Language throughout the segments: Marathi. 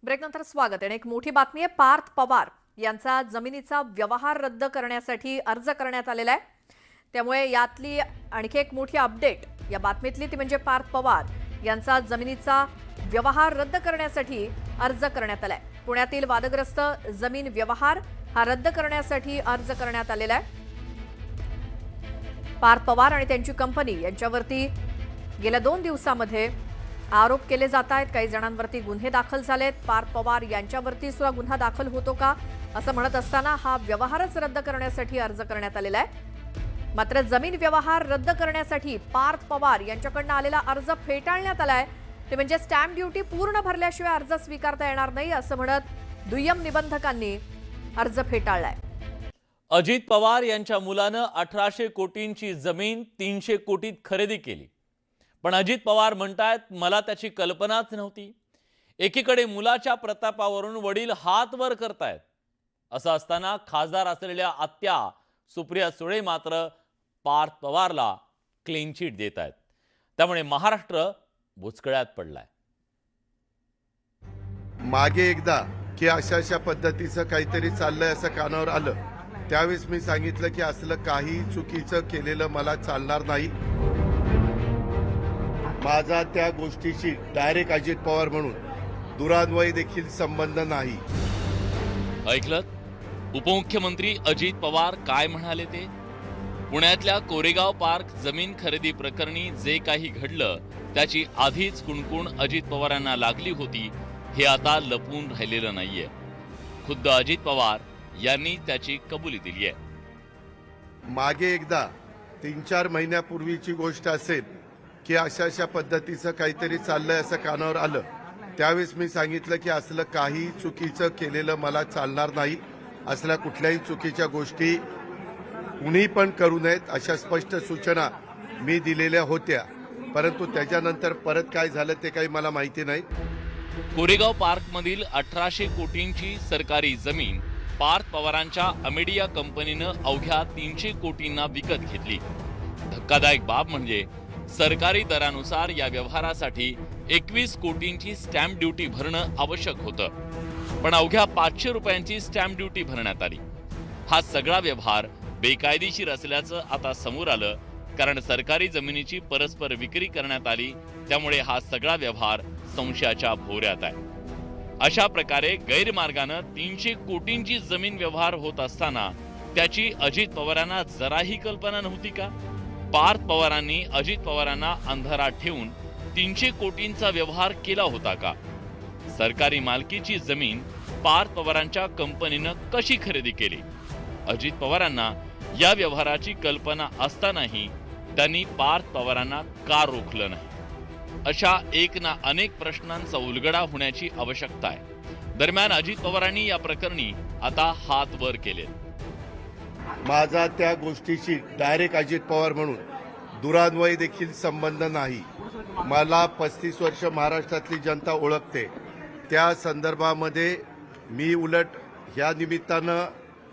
ब्रेकनंतर स्वागत आहे। एक मोठी बातमी आहे। पार्थ पवार यांचा जमिनीचा व्यवहार रद्द करण्यासाठी अर्ज करण्यात आलेला आहे। त्यामुळे यातली आणखी एक मोठी अपडेट या बातमीतली ती म्हणजे पार्थ पवार यांचा जमिनीचा व्यवहार रद्द करण्यासाठी अर्ज करण्यात आलाय। पुण्यातील वादग्रस्त जमीन व्यवहार हा रद्द करण्यासाठी अर्ज करण्यात आलेला आहे। पार्थ पवार आणि त्यांची कंपनी यांच्यावरती गेल्या 2 दिवसांमध्ये आरोप केले जात आहेत। काही जणांवरती गुन्हे दाखल झालेत। पार्थ पवार यांच्यावरती सुद्धा गुन्हा दाखल होतो का असं म्हणत असताना हा व्यवहारच रद्द करण्यासाठी अर्ज करण्यात आलेला आहे। मात्र जमीन व्यवहार रद्द करण्यासाठी पार्थ पवार यांच्याकडून आलेला अर्ज फेटाळण्यात आलाय। ते म्हणजे स्टॅम्प ड्युटी पूर्ण भरल्याशिवाय अर्ज स्वीकारता येणार नाही असं म्हणत दुय्यम निबंधकांनी अर्ज फेटाळलाय। अजित पवार यांच्या मुलानं 1800 कोटींची जमीन 300 कोटीत खरेदी केली। पण अजित पवार म्हणतात मला त्याची कल्पनाच नव्हती। एकीकडे मुलाच्या प्रतापावरून वडील हात वर करतायत, असं असताना खासदार असलेल्या आत्या सुप्रिया सुळे मात्र पार्थ पवारला क्लीन चिट देत आहेत। त्यामुळे महाराष्ट्र बुचकळ्यात पडलाय। मागे एकदा की अशा पद्धतीचं काहीतरी चाललंय असं कानावर आलं, त्यावेळेस मी सांगितलं की असलं काही चुकीचं केलेलं मला चालणार नाही। माझा त्या गोष्टीशी डायरेक्ट अजित पवार म्हणून दुरान्वयी देखील संबंध नाही। ऐकलं उपमुख्यमंत्री अजित पवार काय म्हणाले ते? पुण्यातल्या कोरेगाव पार्क जमीन खरेदी प्रकरणी जे काही घडलं त्याची आधीच कुणकुण अजित पवारांना लागली होती, हे आता लपून राहिलेलं नाहीये। खुद्द अजित पवार यांनी त्याची कबुली दिली आहे। मागे एकदा 3-4 महिन्यापूर्वीची गोष्ट असेल की अशा पद्धतीचं काहीतरी चाललंय असं कानावर आलं, त्यावेळेस मी सांगितलं की असलं काही चुकीचं केलेलं मला चालणार नाही। असल्या कुठल्याही चुकीच्या गोष्टी कुणी पण करू नयेत अशा स्पष्ट सूचना मी दिलेल्या होत्या। परंतु त्याच्यानंतर परत काय झालं ते काही मला माहिती नाही। कोरेगाव पार्क मधील 1800 कोटींची सरकारी जमीन पार्थ पवारांच्या अमेडिया कंपनीनं अवघ्या 300 कोटींना विकत घेतली। धक्कादायक बाब म्हणजे सरकारी दरानुसार या व्यवहारासाठी 21 कोटींची स्टॅम्प ड्युटी भरणं आवश्यक होतं, पण अवघ्या 500 रुपयांची स्टॅम्प ड्युटी भरण्यात आली। हा सगळा व्यवहार बेकायदेशीर असल्याचं आता समोर आलं, कारण सरकारी जमिनीची परस्पर विक्री करण्यात आली। त्यामुळे हा सगळा व्यवहार संशयाच्या भोवऱ्यात आहे। अशा प्रकारे गैरमार्गानं 300 कोटींची जमीन व्यवहार होत असताना त्याची अजित पवारांना जराही कल्पना नव्हती का? पार्थ पवारांनी अजित पवारांना अंधारात ठेवून 300 कोटींचा व्यवहार केला होता का? सरकारी मालकीची जमीन पार्थ पवारांच्या कंपनीनं कशी खरेदी केली? अजित पवारांना या व्यवहाराची कल्पना असतानाही त्यांनी पार्थ पवारांना का रोखलं नाही? अशा एक ना अनेक प्रश्नांचा उलगडा होण्याची आवश्यकता आहे। दरम्यान अजित पवारांनी या प्रकरणी आता हात वर केले। माझा त्या गोष्टीशी डायरेक्ट अजित पवार म्हणून दुरान्वयी देखील संबंध नाही। मला 35 वर्ष महाराष्ट्रातली जनता ओळखते। त्या संदर्भामध्ये मी उलट ह्या निमित्तानं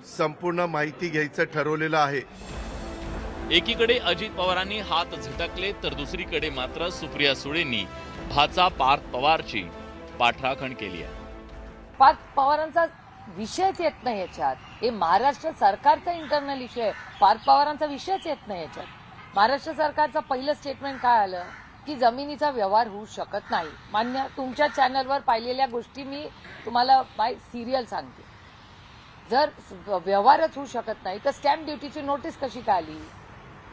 संपूर्ण माहिती घ्यायचं ठरवलेलं आहे। एकीकडे अजित पवारांनी हात झटकले तर दुसरीकडे मात्र सुप्रिया सुळेंनी भाचा पार्थ पवारची पाठराखण केली आहे। पार्थ पवारांचा विषयच येत नाही याच्यात। हे महाराष्ट्र सरकारचा इंटरनल इश्यू आहे। पार्थ पवारांचा विषयच येत नाही याच्यात। महाराष्ट्र सरकारचं पहिलं स्टेटमेंट काय आलं की जमिनीचा व्यवहार होऊ शकत नाही। मान्य, तुमच्या चॅनलवर पाहिलेल्या गोष्टी मी तुम्हाला बाय सिरियल सांगते। जर व्यवहारच होऊ शकत नाही तर स्टॅम्प ड्युटीची नोटीस कशी काय आली?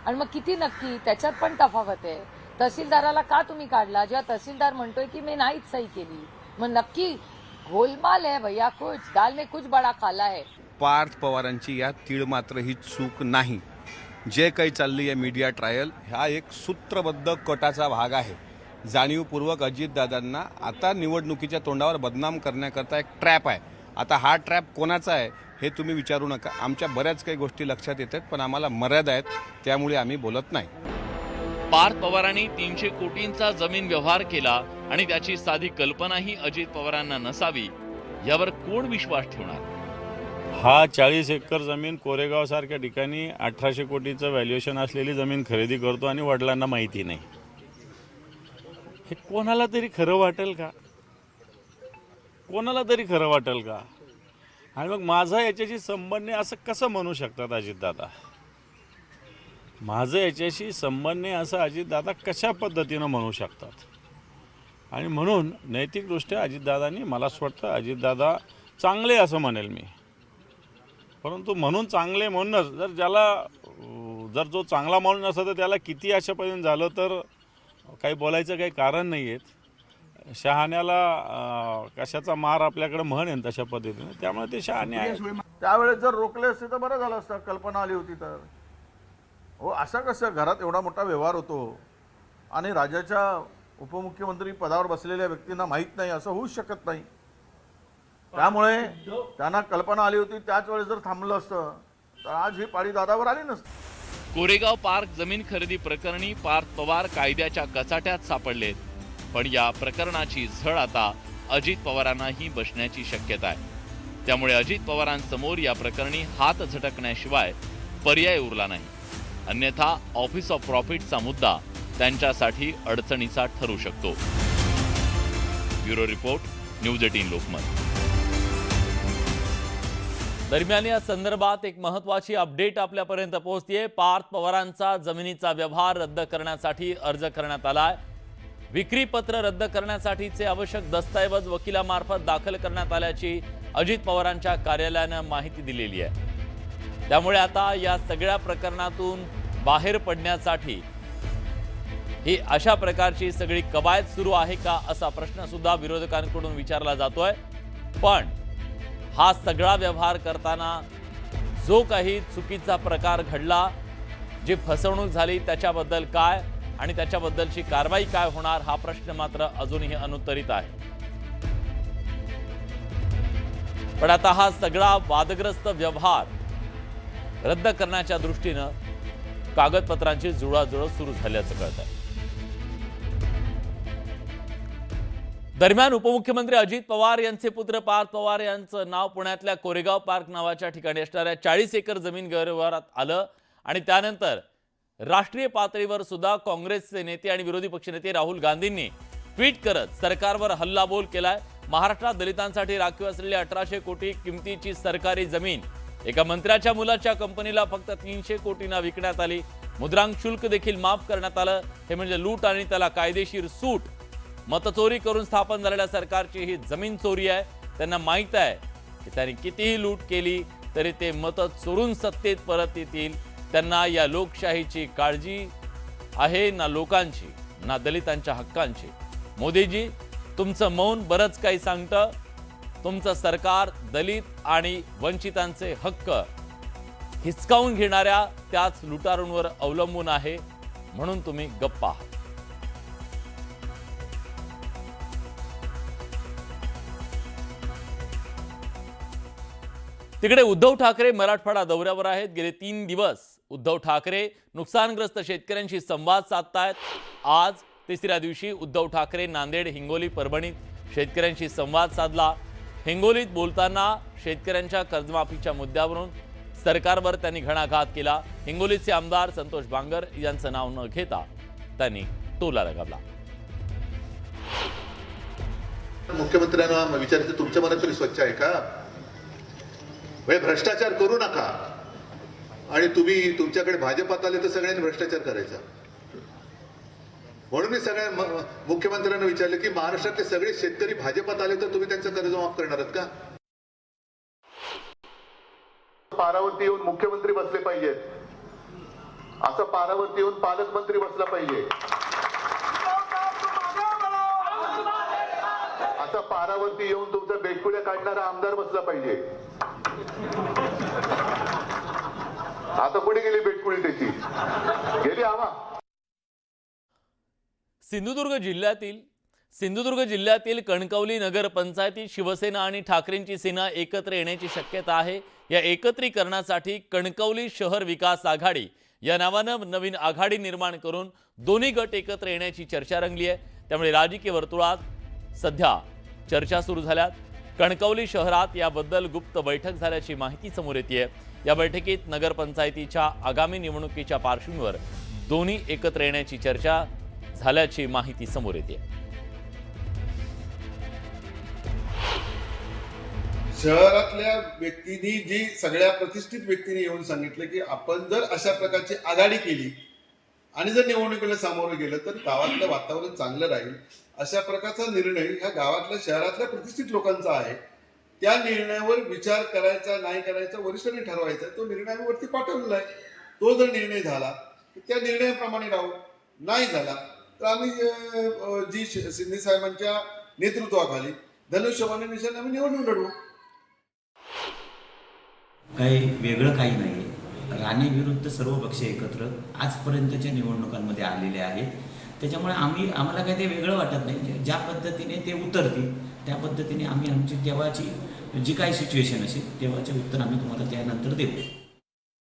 आणि मग किती नक्की त्याच्यात पण तफावत आहे। तहसीलदाराला का तुम्ही काढला जेव्हा तहसीलदार म्हणतोय की मी नाहीच सही केली? मग नक्की गोलमाल आहे भैया, कुछ दाल में कुछ बडा काला है। पार्थ पवारांची या तीळ मात्र ही चूक नाही। जे काही चालली आहे मीडिया ट्रायल हा एक सूत्रबद्ध कटाचा भाग आहे। जाणीवपूर्वक अजितदादांना आता निवडणुकीच्या तोंडावर बदनाम करण्याकरता एक ट्रॅप आहे। आता हा ट्रॅप कोणाचा आहे हे तुम्ही विचारू नका। आमच्या बऱ्याच काही गोष्टी लक्षात येतात, पण आम्हाला मर्यादा आहेत, त्यामुळे आम्ही बोलत नाही। पार्थ पवारांनी 300 कोटींचा जमीन व्यवहार केला आणि त्याची साधी कल्पनाही अजित पवारांना नसावी, यावर कोण विश्वास ठेवणार? हा 40 एकर जमीन कोरेगाव सारख्या ठिकाणी 1800 कोटीचं व्हॅल्युएशन असलेली जमीन खरेदी करतो आणि वडिलांना माहिती नाही। हे कोणाला तरी खरं वाटेल का? कोणाला तरी खरं वाटेल का? आणि मग माझा याच्याशी संबंध नाही असं कसं म्हणू शकतात अजितदादा? माझं याच्याशी संबंध नाही असं अजितदादा कशा पद्धतीनं म्हणू शकतात? आणि म्हणून नैतिकदृष्ट्या अजितदादांनी, मला असं वाटतं अजितदादा चांगले असं म्हणेल मी, परंतु म्हणून चांगले म्हणूनच जर जो चांगला म्हणून असं तर त्याला किती अशापर्यंत झालं तर काही बोलायचं काही कारण नाही आहेत. शहाण्याला कशाचा मार आपल्याकडे म्हण आहे तशा पद्धतीने, त्यामुळे ते शहाणे आहे. त्यावेळेस जर रोखले असते तर बरं झालं असतं, कल्पना आली होती तर. हो, असं कसं घरात एवढा मोठा व्यवहार होतो आणि राज्याच्या उपमुख्यमंत्री पदावर बसलेल्या व्यक्तींना माहीत नाही असं होऊच शकत नाही. त्यामुळे त्यांना कल्पना आली होती, त्याच वेळेस जर थांबलं असतं तर आज ही पाळी दादावर आली नसती. कोरेगाव पार्क जमीन खरेदी प्रकरणी पार्थ पवार कायद्याच्या कचाट्यात सापडलेत, पण या प्रकरणाची झळ आता अजित पवारांनाही बसण्याची शक्यता आहे. त्यामुळे अजित पवारांसमोर या प्रकरणी हात झटकण्याशिवाय पर्याय उरला नाही. अन्यथा ऑफिस ऑफ प्रॉफिटचा मुद्दा त्यांच्यासाठी अडचणीचा ठरू शकतो. Bureau report, news 18 Lokmat. दरम्यान या संदर्भात एक महत्त्वाची अपडेट आपल्यापर्यंत पोहोचतेय. पार्थ पवारांचा जमिनीचा व्यवहार रद्द करण्यासाठी अर्ज करण्यात आलाय. विक्रीपत्र रद्द करण्यासाठीचे आवश्यक दस्तऐवज वकिलामार्फत दाखल करण्यात आल्याची अजित पवारांच्या कार्यालयानं माहिती दिलेली आहे. त्यामुळे आता या सगळ्या प्रकरणातून बाहेर पडण्यासाठी ही अशा प्रकारची सगळी कवायत सुरू आहे का असा प्रश्न सुद्धा विरोधकांकडून विचारला जातोय. पण हा सगळा व्यवहार करताना जो काही चुकीचा प्रकार घडला, जी फसवणूक झाली, त्याच्याबद्दल काय आणि त्याच्याबद्दलची कारवाई काय होणार हा प्रश्न मात्र अजूनही अनुत्तरित आहे. पण आता हा सगळा वादग्रस्त व्यवहार रद्द करण्याच्या दृष्टीनं कागदपत्रांची जुळवाजुळव सुरू झाल्याचं कळत आहे. दरम्यान उपमुख्यमंत्री अजित पवार यांचे पुत्र पार्थ पवार यांचं नाव पुण्यातल्या कोरेगाव पार्क नावाच्या ठिकाणी असणाऱ्या 40 एकर जमीन गैरव्यवहारात आलं आणि त्यानंतर राष्ट्रीय पातळीवर सुद्धा काँग्रेसचे नेते आणि विरोधी पक्षनेते राहुल गांधींनी ट्विट करत सरकारवर हल्लाबोल केलाय. महाराष्ट्रात दलितांसाठी राखीव असलेली 1800 कोटी किमतीची सरकारी जमीन एका मंत्र्याच्या मुलाच्या कंपनीला फक्त 300 कोटींना विकण्यात आली. मुद्रांक शुल्क देखील माफ करण्यात आलं. हे म्हणजे लूट आणि त्याला कायदेशीर सूट. मतचोरी करून स्थापन झालेल्या सरकारची ही जमीन चोरी आहे. त्यांना माहीत आहे की त्यांनी कितीही लूट केली तरी ते मत चोरून सत्तेत परत येतील. त्यांना या लोकशाहीची काळजी आहे ना लोकांची, ना दलितांच्या हक्कांची. मोदीजी, तुमचं मौन बरंच काही सांगतं. तुमचं सरकार दलित आणि वंचितांचे हक्क हिसकावून घेणाऱ्या त्याच लुटारूंवर अवलंबून आहे, म्हणून तुम्ही गप्प आहात. तिकडे उद्धव ठाकरे मराठवाडा दौऱ्यावर आहेत. गेले 3 दिवस उद्धव ठाकरे नुकसानग्रस्त शेतकऱ्यांशी संवाद साधतायत. आज तिसऱ्या दिवशी उद्धव ठाकरे नांदेड, हिंगोली, परभणीत शेतकऱ्यांशी संवाद साधला. हिंगोलीत बोलताना शेतकऱ्यांच्या कर्जमाफीच्या मुद्द्यावरून सरकारवर त्यांनी घणाघात केला. हिंगोलीचे आमदार संतोष बांगर यांचं नाव न घेता त्यांनी टोला लगावला. मुख्यमंत्र्यांना विचारायचं, तुमच्या मनात तरी स्वच्छ आहे का? भ्रष्टाचार करू नका. आणि तुम्ही तुमच्याकडे भाजपात आले तर सगळ्यांनी भ्रष्टाचार करायचा. म्हणून मी सगळ्या मुख्यमंत्र्यांना विचारलं की महाराष्ट्रातले सगळे शेतकरी भाजपात आले तर तुम्ही त्यांचं कर्ज माफ करणार आहात का? पारावरती येऊन मुख्यमंत्री बसले पाहिजेत, असं पारावरती येऊन पालकमंत्री बसला पाहिजे, असं पारावरती येऊन तुमचा बेटकुड्या काढणारा आमदार बसला पाहिजे. आता कुठे गेली बेटकुळी त्याची? गेली आवा. सिंधुदुर्ग जिल्ह्यातील कणकवली नगर पंचायतीत शिवसेना आणि ठाकरेंची सेना एकत्र येण्याची शक्यता आहे. या एकत्रीकरणासाठी कणकवली शहर विकास आघाडी या नावानं नवीन आघाडी निर्माण करून दोन्ही गट एकत्र येण्याची चर्चा रंगली आहे. त्यामुळे राजकीय वर्तुळात सध्या चर्चा सुरू झाल्यात. कणकवली शहरात याबद्दल गुप्त बैठक झाल्याची माहिती समोर येते. या बैठकीत नगरपंचायतीच्या आगामी निवडणुकीच्या पार्श्वभूमीवर दोन्ही एकत्र येण्याची चर्चा झाल्याची माहिती समोर येते. शहरातल्या व्यक्तींनी जी सगळ्या प्रतिष्ठित व्यक्तींनी येऊन सांगितलं की आपण जर अशा प्रकारची आघाडी केली आणि जर निवडणुकीला सामोरं गेलं तर गावातलं वातावरण चांगलं राहील, अशा प्रकारचा निर्णय ह्या गावातल्या शहरातल्या प्रतिष्ठित लोकांचा आहे. त्या निर्णयावर विचार करायचा नाही करायचा वरिष्ठांनी ठरवायचा. तो निर्णय आम्ही वरती पाठवलेला आहे. तो जर निर्णय झाला तर त्या निर्णयाप्रमाणे राहू, नाही झाला तर आम्ही जी शिंदे साहेबांच्या नेतृत्वाखाली धनुष्यबाण निशाने आम्ही निवडणूक लढवू. काही वेगळं काही नाही आहे. राणे विरुद्ध सर्व पक्ष एकत्र आजपर्यंतच्या निवडणुकांमध्ये आलेले आहेत. त्याच्यामुळे आम्हाला काही ते वेगळं वाटत नाही. ज्या पद्धतीने ते उतरतील त्या पद्धतीने आम्ही आमची तेव्हाची जी काही सिच्युएशन असेल तेव्हाचे उत्तर आम्ही तुम्हाला त्यानंतर देऊ.